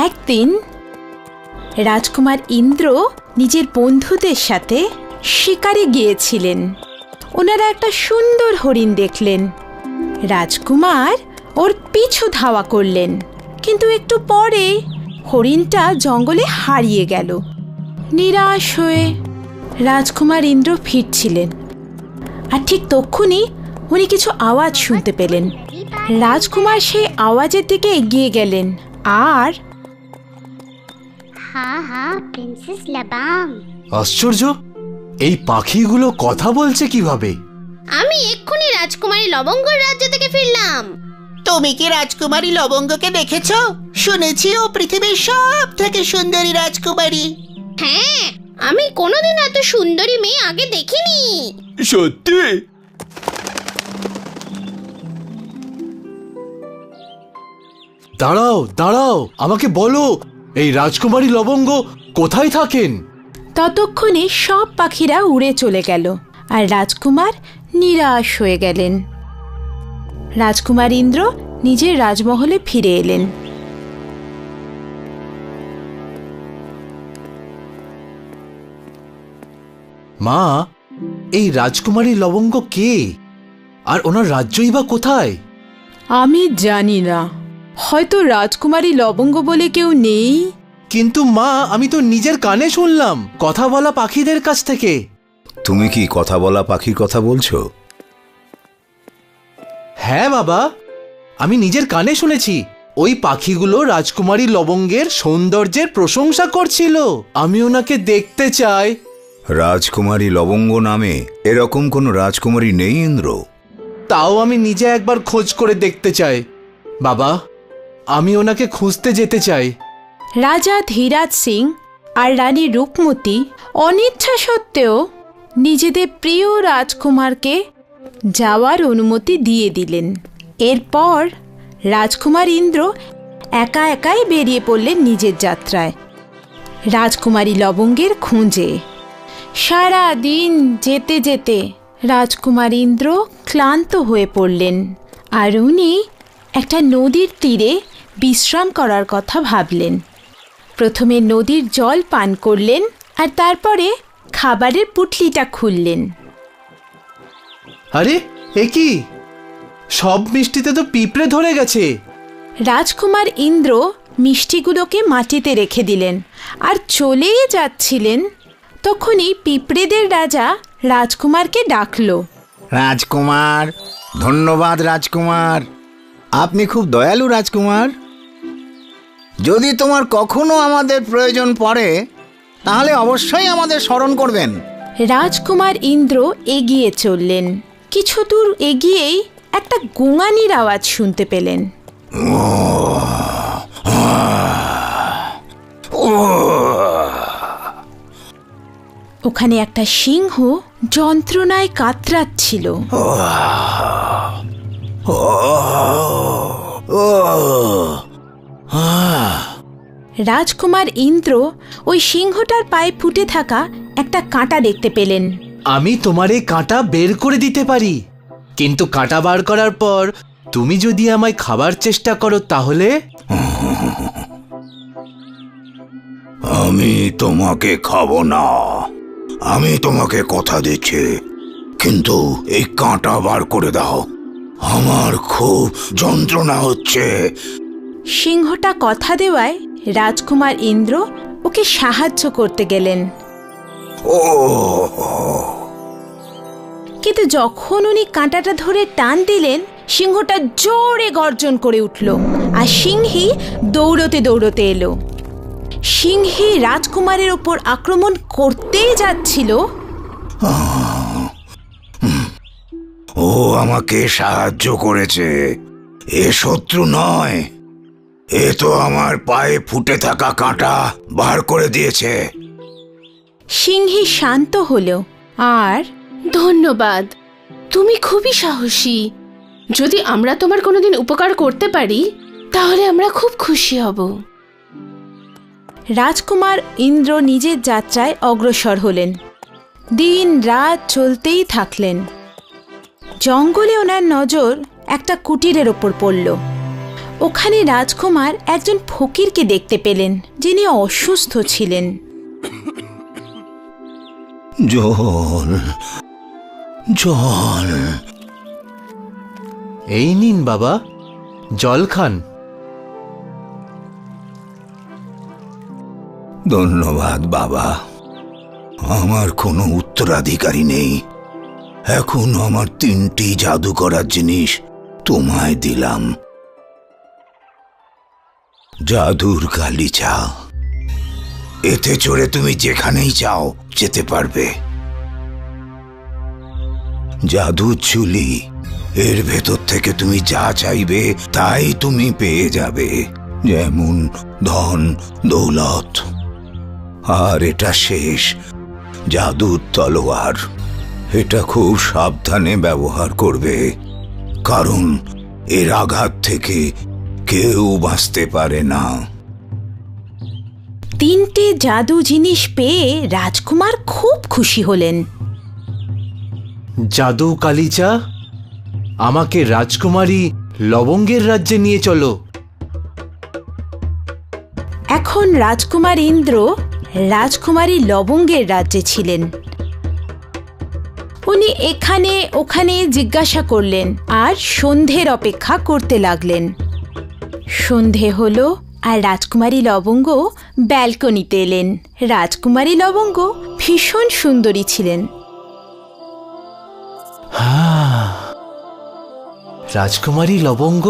একদিন রাজকুমার ইন্দ্র নিজের বন্ধুদের সাথে শিকারে গিয়েছিলেন। ওনারা একটা সুন্দর হরিণ দেখলেন। রাজকুমার ওর পিছু ধাওয়া করলেন, কিন্তু একটু পরে হরিণটা জঙ্গলে হারিয়ে গেল। নিরাশ হয়ে রাজকুমার ইন্দ্র ফিরছিলেন, আর ঠিক তক্ষুনি উনি কিছু আওয়াজ শুনতে পেলেন। রাজকুমার সেই আওয়াজের দিকে এগিয়ে গেলেন আর প্রিন্সেস লাবাম। আশ্চর্য, এই পাখিগুলো কথা বলছে কিভাবে? আমি এক্ষুনি রাজকুমারী লবঙ্গর রাজ্য থেকে ফিরলাম। তুমি কি রাজকুমারী লবঙ্গকে দেখেছো? শুনেছি ও পৃথিবীর সব থেকে সুন্দরী রাজকুমারী। হ্যাঁ, আমি কোনোদিন এত সুন্দরী মেয়ে আগে দেখিনি। সত্যি? দাঁড়াও দাঁড়াও, আমাকে বলো, এই রাজকুমারী লবঙ্গ কোথায় থাকেন? ততক্ষণে সব পাখিরা উড়ে চলে গেল আর রাজকুমার নিরাশ হয়ে গেলেন। রাজকুমার ইন্দ্র নিজের রাজমহলে ফিরে এলেন। মা, এই রাজকুমারী লবঙ্গ কে, আর ওনার রাজ্যই বা কোথায়? আমি জানি না, হয়তো রাজকুমারী লবঙ্গ বলে কেউ নেই। কিন্তু মা, আমি তো নিজের কানে শুনলাম কথা বলা পাখিদের কাছ থেকে। তুমি কি কথা বলা পাখির কথা বলছো? হ্যাঁ বাবা, আমি নিজের কানে শুনেছি। ওই পাখিগুলো রাজকুমারী লবঙ্গের সৌন্দর্যের প্রশংসা করছিল। আমি ওনাকে দেখতে চাই। রাজকুমারী লবঙ্গ নামে এরকম কোনো রাজকুমারী নেই ইন্দ্র। তাও আমি নিজে একবার খোঁজ করে দেখতে চাই। বাবা, আমি ওনাকে খুঁজতে যেতে চাই। রাজা ধীরাজ সিং আর রানী রূপমতি অনিচ্ছা সত্ত্বেও নিজেদের প্রিয় রাজকুমারকে যাওয়ার অনুমতি দিয়ে দিলেন। এরপর রাজকুমার ইন্দ্র একা একাই বেরিয়ে পড়লেন নিজের যাত্রায় রাজকুমারী লবঙ্গের খোঁজে। সারা দিন যেতে যেতে রাজকুমার ইন্দ্র ক্লান্ত হয়ে পড়লেন, আর উনি একটা নদীর তীরে বিশ্রাম করার কথা ভাবলেন। প্রথমে নদীর জল পান করলেন আর তারপরে খাবারের পুটলিটা খুললেন। আরে, এ কি? সব মিষ্টিতে তো পিঁপড়ে ধরে গেছে। রাজকুমার ইন্দ্র মিষ্টিগুলোকে মাটিতে রেখে দিলেন আর চলেই যাচ্ছিলেন। তখনই পিঁপড়েদের রাজা রাজকুমারকে ডাকল। রাজকুমার, ধন্যবাদ রাজকুমার, আপনি খুব দয়ালু রাজকুমার। যদি তোমার কখনো আমাদের প্রয়োজন পড়ে তাহলে অবশ্যই আমাদের স্মরণ করবেন। রাজকুমার ইন্দ্র এগিয়ে চললেন। কিছু দূর এগিয়েই একটা গোঙানির আওয়াজ শুনতে পেলেন। ওখানে একটা সিংহ যন্ত্রণায় কাতরাচ্ছিল। রাজকুমার ইন্দ্র ওই সিংহটার পায়ে ফুটে থাকা একটা কাঁটা দেখতে পেলেন। আমি তোমার এই কাঁটা বের করে দিতে পারি, কিন্তু কাঁটা বার করার পর তুমি যদি আমায় খাবার চেষ্টা করো তাহলে? আমি তোমাকে খাবো না, আমি তোমাকে কথা দিচ্ছি, কিন্তু এই কাঁটা বার করে দাও, আমার খুব যন্ত্রণা হচ্ছে। সিংহটা কথা দেওয়ায় রাজকুমার ইন্দ্র ওকে সাহায্য করতে গেলেন। কিন্তু যখন উনি কাঁটাটা ধরে টান দিলেন, সিংহটা জোরে গর্জন করে উঠল আর সিংহী দৌড়তে দৌড়তে এলো। সিংহী রাজকুমারের ওপর আক্রমণ করতেই যাচ্ছিল। ও আমাকে সাহায্য করেছে, এ শত্রু নয়, এ তো আমার পায়ে ফুটে থাকা কাঁটা বার করে দিয়েছে। সিংহী শান্ত হলো আর ধন্যবাদ, তুমি খুবই সাহসী। যদি আমরা তোমার কোনোদিন উপকার করতে পারি তাহলে আমরা খুব খুশি হব। রাজকুমার ইন্দ্র নিজের যাত্রায় অগ্রসর হলেন। দিন রাত চলতেই থাকলেন। জঙ্গলে ওনার নজর একটা কুটিরের ওপর পড়ল। ওখানে রাজকুমার একজন ফকিরকে দেখতে পেলেন, যিনি অসুস্থ ছিলেন। জল, জল। এই নিন বাবা, জল খান। ধন্যবাদ বাবা। আমার কোনো উত্তরাধিকারী নেই, এখন আমার 3টি জাদু করার জিনিস তোমায় দিলাম। জাদুর গালিচা, এতে চড়ে তুমি যেখানেই চাও যেতে পারবে। জাদুর ঝুলি, এর ভেতর থেকে তুমি যা চাইবে তাই তুমি পেয়ে যাবে, যেমন ধন দৌলত। আর এটা শেষ, জাদুর তলোয়ার। এটা খুব সাবধানে ব্যবহার করবে, কারণ এর আঘাত থেকে কেউ বাঁচতে পারে না। 3টে জাদু জিনিস পেয়ে রাজকুমার খুব খুশি হলেন। জাদু কালিচা, আমাকে রাজকুমারী লবঙ্গের রাজ্যে নিয়ে চলো। এখন রাজকুমার ইন্দ্র রাজকুমারী লবঙ্গের রাজ্যে ছিলেন। উনি এখানে ওখানে জিজ্ঞাসা করলেন আর সন্ধ্যের অপেক্ষা করতে লাগলেন। সন্ধে হলো আর রাজকুমারী লবঙ্গ ব্যালকনিতে এলেন। রাজকুমারী লবঙ্গ ভীষণ সুন্দরী ছিলেন। রাজকুমারী লবঙ্গ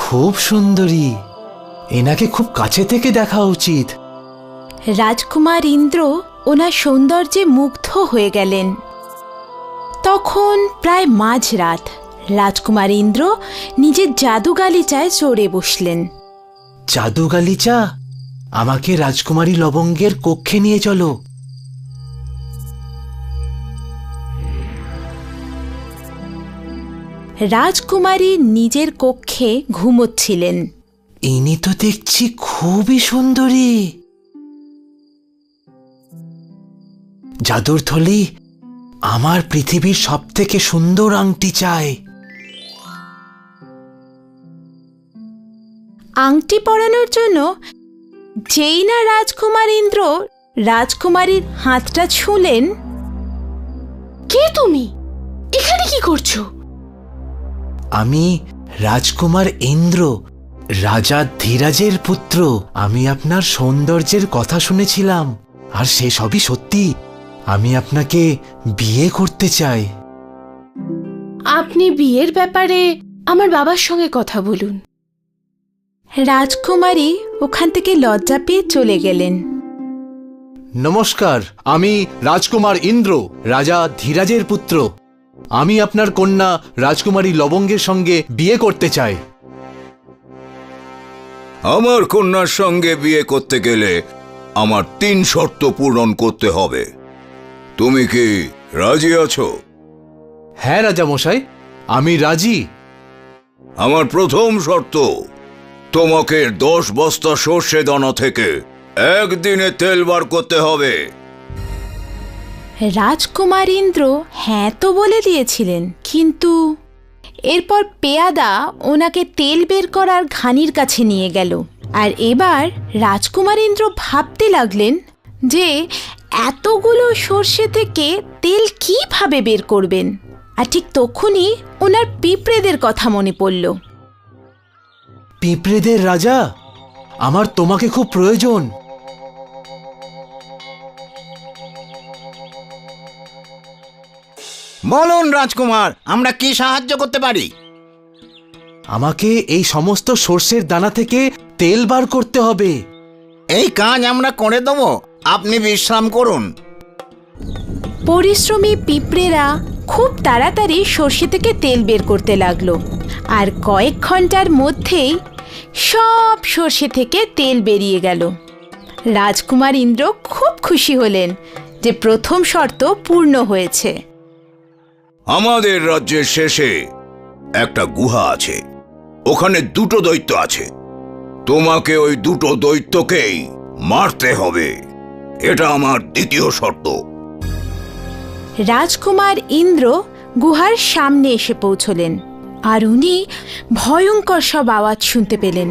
খুব সুন্দরী, এনাকে খুব কাছে থেকে দেখা উচিত। রাজকুমার ইন্দ্র ওনার সৌন্দর্যে মুগ্ধ হয়ে গেলেন। তখন প্রায় মাঝরাত। রাজকুমার ইন্দ্র নিজের জাদু গালিচায় চড়ে বসলেন। জাদু গালিচা, আমাকে রাজকুমারী লবঙ্গের কক্ষে নিয়ে চলো। রাজকুমারী নিজের কক্ষে ঘুমোচ্ছিলেন। ইনি তো দেখছি খুবই সুন্দরী। জাদুর থলি, আমার পৃথিবীর সবথেকে সুন্দর আংটি চাই। আংটি পরানোর জন্য যেই না রাজকুমার ইন্দ্র রাজকুমারীর হাতটা ছুঁলেন। কে তুমি? এখানে কি করছো? আমি রাজকুমার ইন্দ্র, রাজা ধীরাজের পুত্র। আমি আপনার সৌন্দর্যের কথা শুনেছিলাম, আর সে সবই সত্যি। আমি আপনাকে বিয়ে করতে চাই। আপনি বিয়ের ব্যাপারে আমার বাবার সঙ্গে কথা বলুন। রাজকুমারী ওখান থেকে লজ্জা পেয়ে চলে গেলেন। নমস্কার, আমি রাজকুমার ইন্দ্র, রাজা ধীরাজের পুত্র। আমি আপনার কন্যা রাজকুমারী লবঙ্গের সঙ্গে বিয়ে করতে চাই। আমার কন্যার সঙ্গে বিয়ে করতে গেলে আমার 3 শর্ত পূরণ করতে হবে। তুমি কি রাজি আছো? হ্যাঁ রাজা মশাই, আমি রাজি। আমার প্রথম শর্ত, তোমাকে 10 বস্তা সর্ষে দানা থেকে একদিনে তেল বার করতে হবে। রাজকুমার ইন্দ্র হ্যাঁ তো বলে দিয়েছিলেন, কিন্তু এরপর পেয়াদা ওনাকে তেল বের করার ঘানির কাছে নিয়ে গেল। আর এবার রাজকুমার ইন্দ্র ভাবতে লাগলেন যে এতগুলো সর্ষে থেকে তেল কিভাবে বের করবেন। আর ঠিক তখনই ওনার পিঁপড়েদের কথা মনে পড়ল। পিঁপড়েদের রাজা, আমার তোমাকে খুব প্রয়োজন। বলুন রাজকুমার, আমরা কি সাহায্য করতে পারি? আমাকে এই সমস্ত সর্ষের দানা থেকে তেল বার করতে হবে। এই কাজ আমরা করে দেব, আপনি বিশ্রাম করুন। পরিশ্রমী পিঁপড়েরা খুব তাড়াতাড়ি সর্ষে থেকে তেল বের করতে লাগলো, আর কয়েক ঘন্টার মধ্যেই সব সর্ষে থেকে তেল বেরিয়ে গেল। রাজকুমার ইন্দ্র খুব খুশি হলেন যে প্রথম শর্ত পূর্ণ হয়েছে। আমাদের রাজ্যের শেষে একটা গুহা আছে, ওখানে 2টো দৈত্য আছে। তোমাকে ওই 2টো দৈত্যকেই মারতে হবে, এটা আমার দ্বিতীয় শর্ত। রাজকুমার ইন্দ্র গুহার সামনে এসে পৌঁছলেন আর উনি ভয়ঙ্কর সব আওয়াজ শুনতে পেলেন।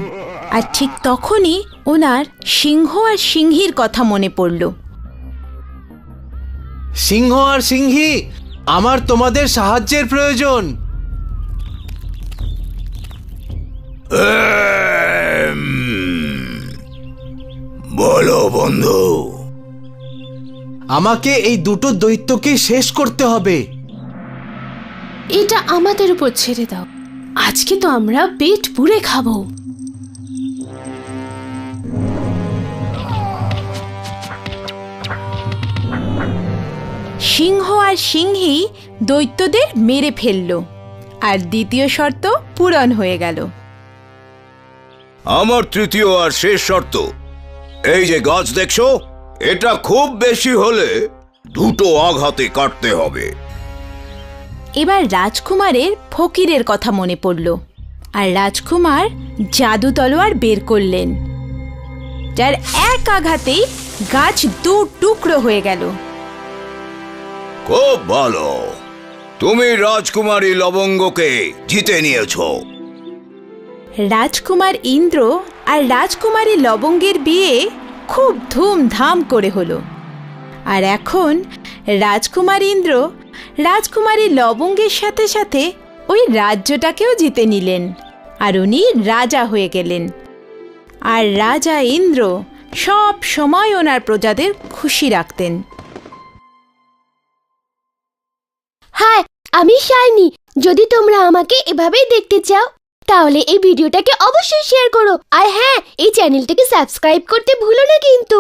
আর ঠিক তখনই ওনার সিংহ আর সিংহীর কথা মনে পড়ল। সিংহ আর সিংহী, আমার তোমাদের সাহায্যের প্রয়োজন। বলো বন্ধু। আমাকে এই দুটো দৈত্যকে শেষ করতে হবে। এটা আমাদের উপর ছেড়ে দাও, আজকে তো আমরা পেট পুড়ে খাবো। সিংহ আর সিংহী দৈত্যদের মেরে ফেলল, আর দ্বিতীয় শর্ত পূরণ হয়ে গেল। আমার তৃতীয় আর শেষ শর্ত, এই যে গাছ দেখছো, এটা খুব বেশি হলে দুটো আঘাতে কাটতে হবে। এবার রাজকুমারের ফকিরের কথা মনে পড়ল, আর রাজকুমার জাদু তলোয়ার বের করলেন, যার এক আঘাতেই গাছ দু টুকরো হয়ে গেল। খুব ভালো, তুমি রাজকুমারী লবঙ্গকে জিতে নিয়েছো। রাজকুমার ইন্দ্র আর রাজকুমারী লবঙ্গের বিয়ে খুব ধুমধাম করে হলো। আর এখন রাজকুমার ইন্দ্র রাজকুমারী লবঙ্গের সাথে সাথে ওই রাজ্যটাকেও জিতে নিলেন, আর উনি রাজা হয়ে গেলেন। আর রাজা ইন্দ্র সব সময় ওনার প্রজাদের খুশি রাখতেন। হাই, আমি শাইনি। যদি তোমরা আমাকে এভাবেই দেখতে চাও তাহলে এই ভিডিওটাকে অবশ্যই শেয়ার করো, আর হ্যাঁ, এই চ্যানেলটাকে সাবস্ক্রাইব করতে ভুলো না কিন্তু।